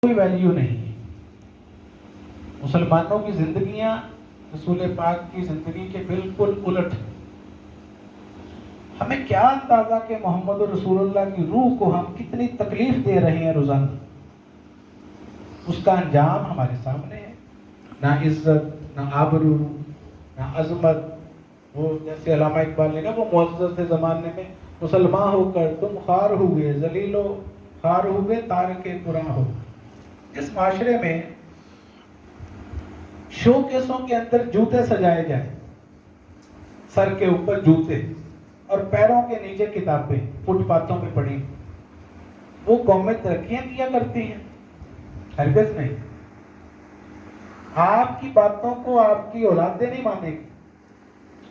کوئی ویلیو نہیں ہے۔ مسلمانوں کی زندگیاں رسول پاک کی زندگی کے بالکل الٹ ہیں۔ ہمیں کیا اندازہ کہ محمد رسول اللہ کی روح کو ہم کتنی تکلیف دے رہے ہیں روزانہ، اس کا انجام ہمارے سامنے ہے۔ نہ عزت، نہ آبرو، نہ عظمت۔ وہ جیسے علامہ اقبال نے کہا، وہ معزز زمانے میں مسلمان ہو کر تم خوار ہوئے، ذلیل و خوار ہوئے، تارک قرآن ہو۔ اس معاشرے میں شو کیسوں کے اندر جوتے سجائے جائیں، سر کے اوپر جوتے اور پیروں کے نیچے کتابیں فٹ پاتھوں پہ پڑی، وہ قومیں ترقیاں کیا کرتی ہیں؟ ہرگز نہیں۔ آپ کی باتوں کو آپ کی اولادیں نہیں مانے گی۔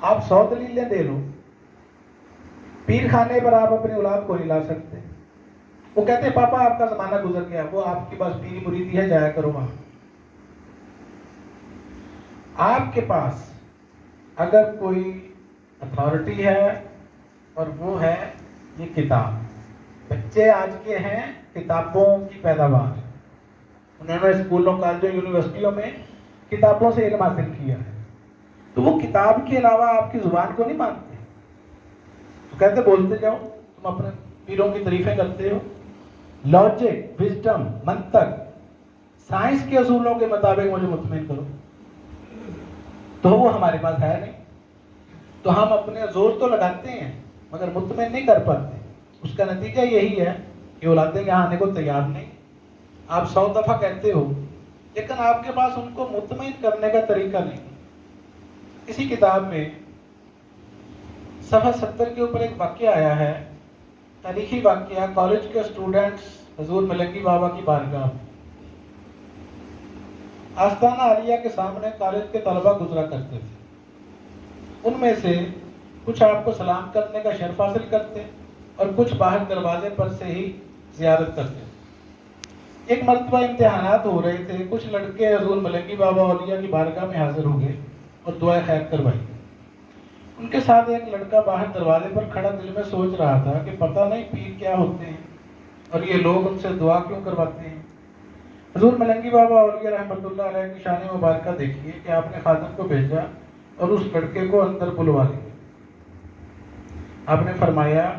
آپ 100 دلیلیں دے لو، پیر خانے پر آپ اپنی اولاد کو نہیں لا سکتے۔ وہ کہتے ہیں پاپا آپ کا زمانہ گزر گیا، وہ آپ کی بس پیری مریدی ہے، جایا کرو وہاں۔ آپ کے پاس اگر کوئی اتھارٹی ہے اور وہ ہے یہ کتاب، بچے آج کے ہیں کتابوں کی پیداوار، انہوں نے اسکولوں، کالجوں، یونیورسٹیوں میں کتابوں سے علم حاصل کیا ہے، تو وہ کتاب کے علاوہ آپ کی زبان کو نہیں مانتے، تو کہتے بولتے جاؤ، تم اپنے پیروں کی تعریفیں کرتے ہو۔ لاجک، وزڈم، منطق، سائنس کے اصولوں کے مطابق مجھے مطمئن کرو، تو وہ ہمارے پاس ہے نہیں، تو ہم اپنے زور تو لگاتے ہیں مگر مطمئن نہیں کر پاتے۔ اس کا نتیجہ یہی ہے کہ اولادیں یہاں آنے کو تیار نہیں۔ آپ 100 دفعہ کہتے ہو لیکن آپ کے پاس ان کو مطمئن کرنے کا طریقہ نہیں۔ اسی کتاب میں صفحہ 70 کے اوپر ایک واقعہ آیا ہے، تاریخی واقعہ، کالج کے اسٹوڈنٹس حضور ملنگی بابا کی بارگاہ، آستانہ عالیہ کے سامنے کالج کے طلبہ گزرا کرتے تھے، ان میں سے کچھ آپ کو سلام کرنے کا شرف حاصل کرتے اور کچھ باہر دروازے پر سے ہی زیارت کرتے۔ ایک مرتبہ امتحانات ہو رہے تھے، کچھ لڑکے حضور ملنگی بابا اولیاء کی بارگاہ میں حاضر ہوئے اور دعائے خیر کروائی۔ ان کے ساتھ ایک لڑکا باہر دروازے پر کھڑا دل میں سوچ رہا تھا کہ پتہ نہیں پیر کیا ہوتے ہیں اور یہ لوگ ان سے دعا کیوں کرواتے ہیں۔ حضور ملنگی بابا اولیاء رحمۃ اللہ علیہ کی شان مبارکہ دیکھیے کہ آپ نے خادم کو بھیجا اور اس لڑکے کو اندر بلوا لیا۔ آپ نے فرمایا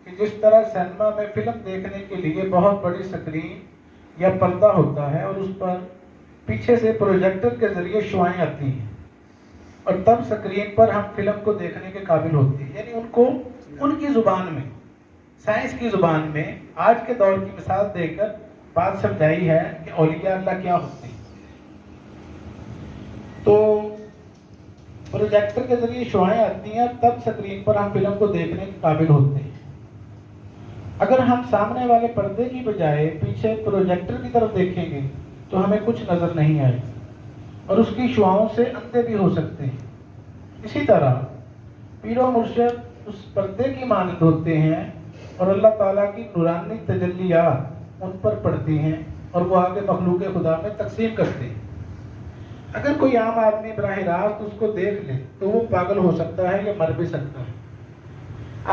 کہ جس طرح سینما میں فلم دیکھنے کے لیے بہت بڑی سکرین یا پردہ ہوتا ہے اور اس پر پیچھے سے پروجیکٹر کے ذریعے شعاعیں آتی ہیں اور تب سکرین پر ہم فلم کو دیکھنے کے قابل ہوتے ہیں، یعنی ان کو ان کی زبان میں، سائنس کی زبان میں آج کے دور کی مثال دے کر بات سمجھائی ہے کہ اولیاء اللہ کیا ہوتے ہیں۔ تو پروجیکٹر کے ذریعے شعاعیں آتی ہیں، تب سکرین پر ہم فلم کو دیکھنے کے قابل ہوتے ہیں۔ اگر ہم سامنے والے پردے کی بجائے پیچھے پروجیکٹر کی طرف دیکھیں گے تو ہمیں کچھ نظر نہیں آئے اور اس کی شعاعوں سے اندھے بھی ہو سکتے ہیں۔ اسی طرح پیر و مرشد اس پردے کی مانند ہوتے ہیں اور اللہ تعالیٰ کی نورانی تجلیات ان پر پڑتی ہیں اور وہ آگے مخلوق خدا میں تقسیم کرتے ہیں۔ اگر کوئی عام آدمی براہ راست اس کو دیکھ لے تو وہ پاگل ہو سکتا ہے یا مر بھی سکتا ہے۔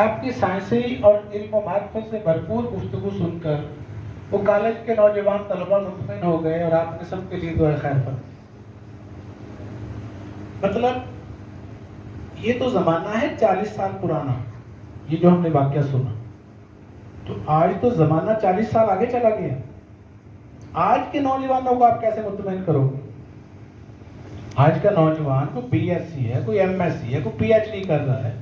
آپ کی سائنسی اور علم و معرفت سے بھرپور گفتگو سن کر وہ کالج کے نوجوان طلبہ مطمئن ہو گئے اور آپ نے سب کے لیے دعا خیر فرمائی۔ مطلب یہ تو زمانہ ہے 40 سال پرانا، یہ جو ہم نے واقعہ سنا، تو آج تو زمانہ 40 سال آگے چلا گیا۔ آج کے نوجوانوں کو آپ کیسے مطمئن کرو گے؟ آج کا نوجوان کوئی بی ایس سی ہے، کوئی ایم ایس سی ہے، کوئی پی ایچ ڈی کر رہا ہے،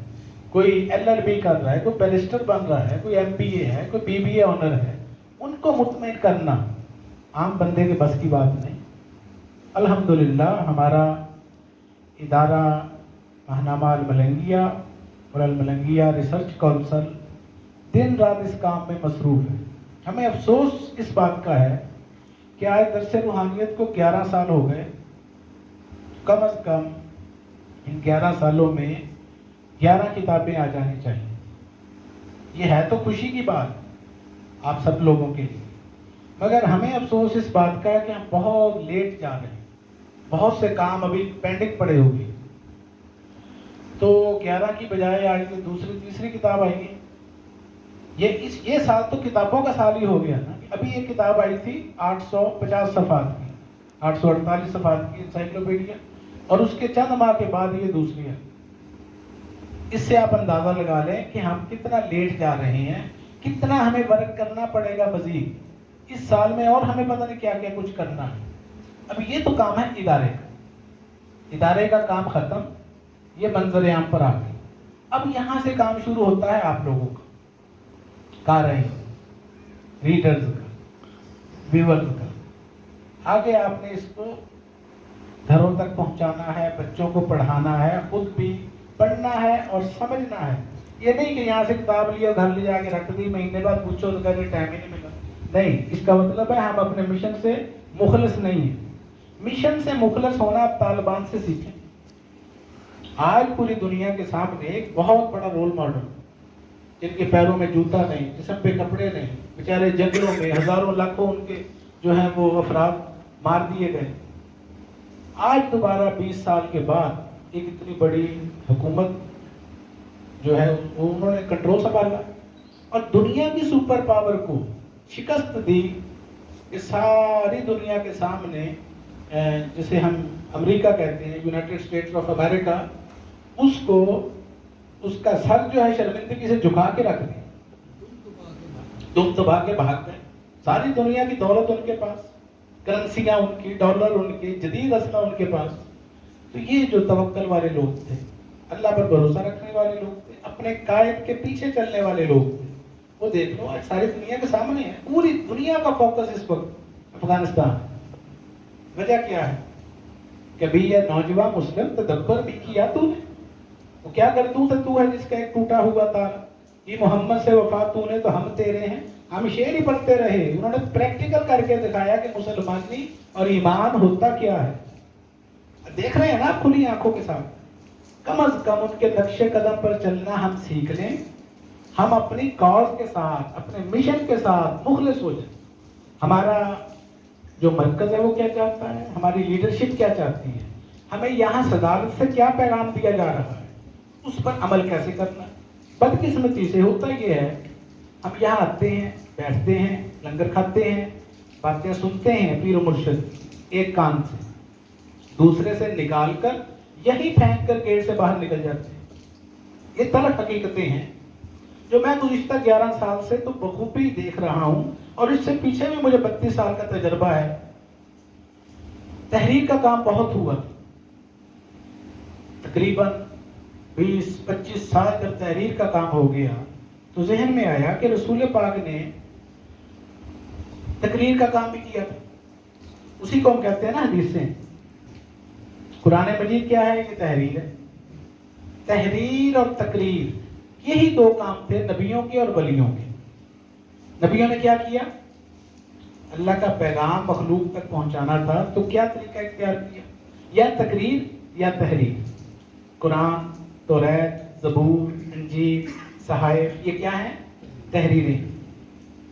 کوئی ایل ایل بی کر رہا ہے، کوئی بیرسٹر بن رہا ہے، کوئی ایم بی اے ہے، کوئی بی بی اے آنر ہے، ان کو مطمئن کرنا عام بندے کے بس کی بات نہیں۔ الحمدللہ ہمارا ادارہ ماہنامہ الملنگیہ اور الملنگیہ ریسرچ کونسل دن رات اس کام میں مصروف ہے۔ ہمیں افسوس اس بات کا ہے کہ آج درس روحانیت کو 11 سال ہو گئے، کم از کم ان 11 سالوں میں 11 کتابیں آ جانی چاہیے۔ یہ ہے تو خوشی کی بات آپ سب لوگوں کے لیے، مگر ہمیں افسوس اس بات کا ہے کہ ہم بہت لیٹ جا رہے ہیں، بہت سے کام ابھی پینڈنگ پڑے ہوئے، تو 11 کی بجائے آج کی دوسری تیسری کتاب آئے گی۔ یہ سال تو کتابوں کا سال ہی ہو گیا نا، کہ ابھی یہ کتاب آئی تھی 850 صفحات کی، 848 صفحات کی انسائکلوپیڈیا، اور اس کے چند ماہ کے بعد یہ دوسری ہے۔ اس سے آپ اندازہ لگا لیں کہ ہم کتنا لیٹ جا رہے ہیں، کتنا ہمیں ورک کرنا پڑے گا مزید اس سال میں، اور ہمیں پتہ نہیں کیا کیا کچھ کرنا ہے۔ اب یہ تو کام ہے ادارے کا، ادارے کا کام ختم، یہ منظر عام پر آ گئی۔ اب یہاں سے کام شروع ہوتا ہے آپ لوگوں کا، قارئین، ریڈرز کا، ویورز کا۔ آگے آپ نے اس کو گھروں تک پہنچانا ہے، بچوں کو پڑھانا ہے، خود بھی پڑھنا ہے اور سمجھنا ہے۔ یہ نہیں کہ یہاں سے کتاب لیا گھر لے جا کے رکھ دی، مہینے بعد پوچھو تو کہتے ٹائم ہی نہیں ملا۔ نہیں، اس کا مطلب ہے ہم اپنے مشن سے مخلص نہیں ہیں۔ مشن سے مخلص ہونا آپ طالبان سے سیکھیں۔ آج پوری دنیا کے سامنے ایک بہت بڑا رول ماڈل، جن کے پیروں میں جوتا نہیں، جسم پہ کپڑے نہیں، بیچارے جنگلوں میں ہزاروں لاکھوں ان کے جو ہیں وہ افراد مار دیے گئے، آج دوبارہ 20 سال کے بعد ایک اتنی بڑی حکومت جو ہے انہوں نے کنٹرول سنبھالا اور دنیا کی سپر پاور کو شکست دی کہ ساری دنیا کے سامنے جسے ہم امریکہ کہتے ہیں، یونائٹڈ اسٹیٹس آف امریکہ، اس کا سر جو ہے شرمندگی سے جھکا کے رکھ دیا، دم دبا کے بھاگ گئے۔ ساری دنیا کی دولت ان کے پاس، کرنسیاں ان کی، ڈالر ان کے، جدید اسلحہ ان کے پاس۔ تو یہ جو توکل والے لوگ تھے، اللہ پر بھروسہ رکھنے والے لوگ تھے، اپنے قائد کے پیچھے چلنے والے لوگ تھے، وہ دیکھ لو آج ساری دنیا کے سامنے ہے۔ پوری دنیا کا فوکس اس وقت افغانستان۔ وجہ کیا ہے؟ کبھی یہ نوجوان مسلم تدبر بھی کیا تو نے؟ وہ کیا کرتوت ہے تو ہے جس کا ایک ٹوٹا ہوا تارا، یہ محمد سے وفا تو نے تو ہم تیرے ہیں۔ ہم شعر ہی پڑھتے رہے، انہوں نے پریکٹیکل کر کے دکھایا کہ مسلمانی اور ایمان ہوتا کیا ہے۔ دیکھ رہے ہیں نا کھلی آنکھوں کے ساتھ۔ کم از کم ان کے نقش قدم پر چلنا ہم سیکھ لیں، ہم اپنی کاز کے ساتھ، اپنے مشن کے ساتھ مخلص ہو جائیں۔ ہمارا جو مرکز ہے وہ کیا چاہتا ہے، ہماری لیڈرشپ کیا چاہتی ہے، ہمیں یہاں صدارت سے کیا پیغام دیا جا رہا ہے، اس پر عمل کیسے کرنا ہے۔ بدقسمتی سے ہوتا یہ ہے، ہم یہاں آتے ہیں، بیٹھتے ہیں، لنگر کھاتے ہیں، باتیں سنتے ہیں پیر و مرشد ایک کان سے، دوسرے سے نکال کر یہی پھینک کر گیٹ سے باہر نکل جاتے ہیں۔ یہ تلخ حقیقتیں ہیں جو میں گزشتہ 11 سال سے تو بخوبی دیکھ رہا ہوں، اور اس سے پیچھے بھی مجھے 32 سال کا تجربہ ہے۔ تحریر کا کام بہت ہوا، تقریباً 20-25 سال جب تحریر کا کام ہو گیا تو ذہن میں آیا کہ رسول پاک نے تقریر کا کام بھی کیا تھا، اسی کو ہم کہتے ہیں نا حدیث سے۔ قرآن مجید کیا ہے؟ یہ تحریر ہے۔ تحریر اور تقریر، یہی دو کام تھے نبیوں کے اور ولیوں کے۔ نبیوں نے کیا کیا؟ اللہ کا پیغام مخلوق تک پہنچانا تھا، تو کیا طریقہ اختیار کیا؟ یا تقریر یا تحریر۔ قرآن، توریت، زبور، انجیل، صحائف، یہ کیا ہیں؟ تحریریں۔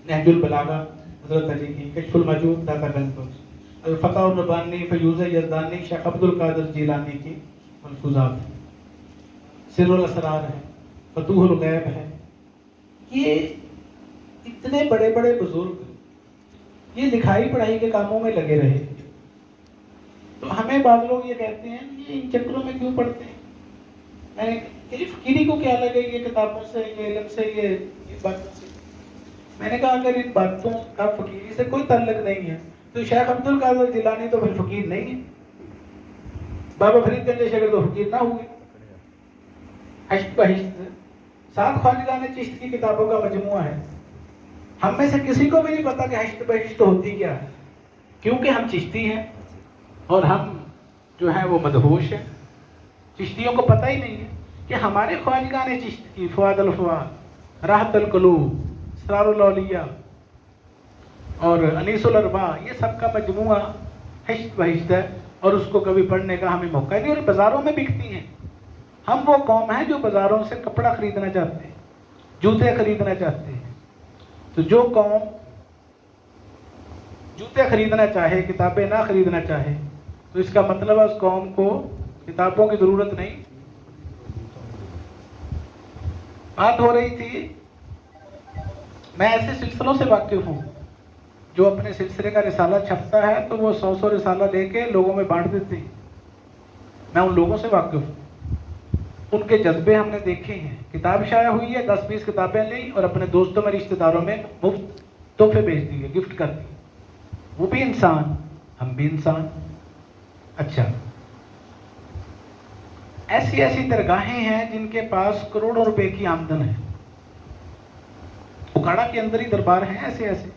نہج البلاغہ حضرت علی کی، کشف المجوب داتا گنج بخش، الفتح الربانی فیوض یزدانی شیخ عبد القادر جیلانی کی ملفوظات، سر الاسرار ہے، فتوح الغیب ہے۔ یہ اتنے بڑے بڑے بزرگ یہ لکھائی پڑھائی کے کاموں میں لگے رہے، تو ہمیں بعض لوگ یہ کہتے ہیں یہ ان چکروں میں کیوں پڑھتے ہیں؟ میں نے کہ فقیری کو کیا لگے یہ کتابوں سے، یہ علم سے، یہ باتوں سے؟ میں نے کہا اگر ان باتوں کا فقیری سے کوئی تعلق نہیں ہے تو شیخ عبد القادر جیلانی تو پھر فقیر نہیں ہے، بابا فرید گنج شیخ تو فقیر نہ ہوئے۔ ہشت بہشت 7 خواجگان چشت کی کتابوں کا مجموعہ ہے، ہم میں سے کسی کو بھی نہیں پتا کہ ہشت بہشت ہوتی کیا ہے، کیونکہ ہم چشتی ہیں اور ہم جو ہیں وہ مدہوش ہیں۔ چشتیوں کو پتہ ہی نہیں ہے کہ ہمارے خواجگان چشت کی فؤاد الفؤاد، راحت القلوب، اسرار الاولیاء اور انیس الارباء، یہ سب کا مجموعہ ہشت بہشت ہے، اور اس کو کبھی پڑھنے کا ہمیں موقع نہیں، اور بازاروں میں بکتی ہیں۔ ہم وہ قوم ہیں جو بازاروں سے کپڑا خریدنا چاہتے ہیں، جوتے خریدنا چاہتے ہیں۔ تو جو قوم جوتے خریدنا چاہے، کتابیں نہ خریدنا چاہے، تو اس کا مطلب ہے اس قوم کو کتابوں کی ضرورت نہیں۔ بات ہو رہی تھی، میں ایسے سلسلوں سے واقف ہوں جو اپنے سلسلے کا رسالہ چھپتا ہے تو وہ 100 رسالہ لے کے لوگوں میں بانٹ دیتے ہیں. میں ان لوگوں سے واقف ہوں, ان کے جذبے ہم نے دیکھے ہیں. کتاب شائع ہوئی ہے, 10-20 کتابیں لی اور اپنے دوستوں میں رشتہ داروں میں مفت تحفے بھیج دیے, گفٹ کر دیے. وہ بھی انسان, ہم بھی انسان. اچھا, ایسی درگاہیں ہیں جن کے پاس کروڑوں روپے کی آمدن ہے. اکھاڑا کے اندر ہی دربار ہیں ایسے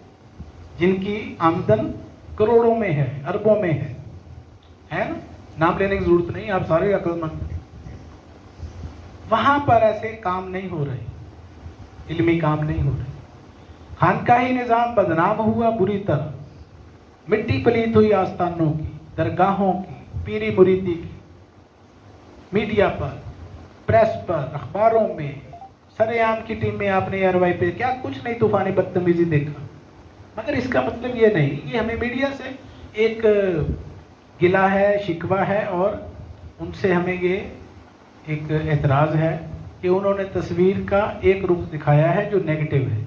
جن کی آمدن کروڑوں میں ہے, اربوں میں ہے نا. نام لینے کی ضرورت نہیں, آپ سارے عقل مند. وہاں پر ایسے کام نہیں ہو رہے, علمی کام نہیں ہو رہے. خانقاہی نظام بدنام ہوا بری طرح. مٹی پلیت ہوئی آستانوں کی, درگاہوں کی, پیری مریدی کی. میڈیا پر, پریس پر, اخباروں میں سرے عام کی ٹیم میں آپ نے RY پہ کیا کچھ نہیں طوفانی بدتمیزی دیکھا. مگر اس کا مطلب یہ نہیں, یہ ہمیں میڈیا سے ایک گلہ ہے, شکوہ ہے, اور ان سے ہمیں یہ ایک اعتراض ہے کہ انہوں نے تصویر کا ایک رخ دکھایا ہے جو نیگیٹو ہے.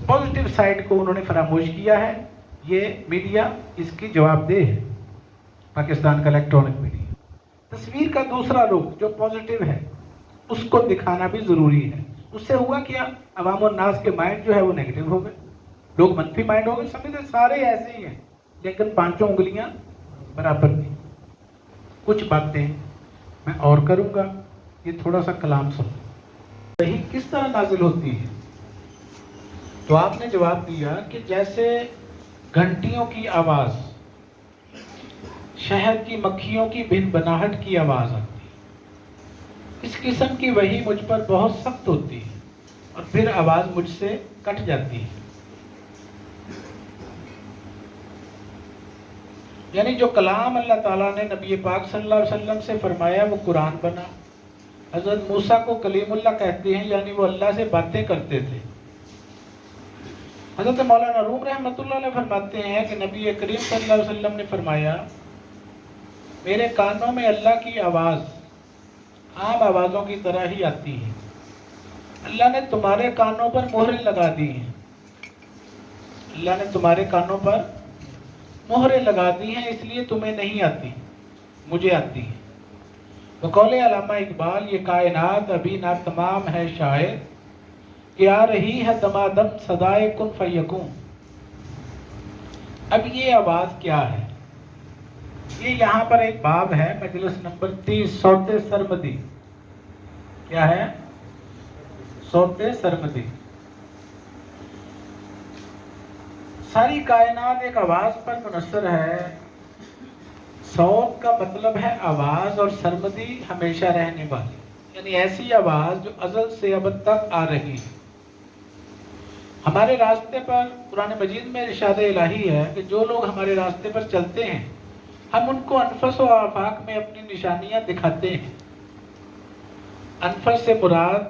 پازیٹیو سائڈ کو انہوں نے فراموش کیا ہے. یہ میڈیا اس کی جواب دہ ہے, پاکستان کا الیکٹرانک میڈیا. تصویر کا دوسرا رخ جو پازیٹیو ہے اس کو دکھانا بھی ضروری ہے. اس سے ہوا کیا, عوام الناس کے مائنڈ جو ہے وہ نیگیٹو ہو گئے, لوگ منفی مائنڈ ہو گئے. سمجھتے سارے ایسے ہی ہیں لیکن پانچوں انگلیاں برابر نہیں. کچھ باتیں میں اور کروں گا, یہ تھوڑا سا کلام سنو. وہی کس طرح نازل ہوتی ہے؟ تو آپ نے جواب دیا کہ جیسے گھنٹیوں کی آواز, شہد کی مکھیوں کی بن بناہٹ کی آواز آتی ہے, اس قسم کی وحی مجھ پر بہت سخت ہوتی ہے اور پھر آواز مجھ سے کٹ جاتی ہے. یعنی جو کلام اللہ تعالیٰ نے نبی پاک صلی اللہ علیہ وسلم سے فرمایا وہ قرآن بنا. حضرت موسیٰ کو کلیم اللہ کہتے ہیں, یعنی وہ اللہ سے باتیں کرتے تھے. حضرت مولانا روم رحمۃ اللہ علیہ فرماتے ہیں کہ نبی کریم صلی اللہ علیہ وسلم نے فرمایا میرے کانوں میں اللہ کی آواز عام آوازوں کی طرح ہی آتی ہے. اللہ نے تمہارے کانوں پر مہریں لگا دی ہیں, اللہ نے تمہارے کانوں پر مہریں لگا دی ہیں, اس لیے تمہیں نہیں آتی, مجھے آتی ہے. بقول علامہ اقبال یہ کائنات ابھی نہ تمام ہے شاید کہ آ رہی ہے دمادم صدائے کن فیکون. اب یہ آواز کیا ہے؟ یہ یہاں پر ایک باب ہے, مجلس نمبر 30, صوت سرمدی. کیا ہے؟ صوت سرمدی. ساری کائنات ایک آواز پر منحصر ہے. صوت کا مطلب ہے آواز, اور سرمدی ہمیشہ رہنے والی, یعنی ایسی آواز جو ازل سے ابد تک آ رہی ہے. ہمارے راستے پر قرآن مجید میں ارشاد الہی ہے کہ جو لوگ ہمارے راستے پر چلتے ہیں ہم ان کو انفس و آفاق میں اپنی نشانیاں دکھاتے ہیں. انفس سے مراد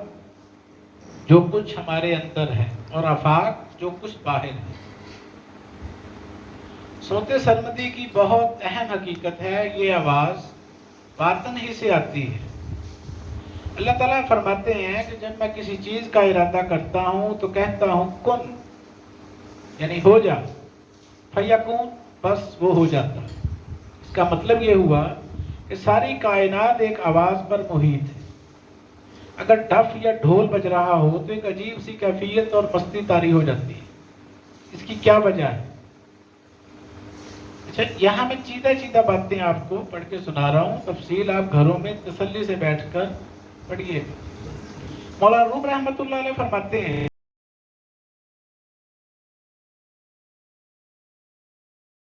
جو کچھ ہمارے اندر ہے, اور آفاق جو کچھ باہر ہے. صوت سرمدی کی بہت اہم حقیقت ہے, یہ آواز باطن ہی سے آتی ہے. اللہ تعالیٰ فرماتے ہیں کہ جب میں کسی چیز کا ارادہ کرتا ہوں تو کہتا ہوں کن, یعنی ہو جا, فیکون, بس وہ ہو جاتا. اس کا مطلب یہ ہوا کہ ساری کائنات ایک آواز پر محیط ہے. اگر ڈف یا ڈھول بج رہا ہو تو ایک عجیب سی کیفیت اور مستی طاری ہو جاتی ہے. اس کی کیا وجہ ہے؟ اچھا, یہاں میں چیدہ باتیں آپ کو پڑھ کے سنا رہا ہوں, تفصیل آپ گھروں میں تسلی سے بیٹھ کر پڑھیے. مولانا روم رحمۃ اللہ علیہ فرماتے ہیں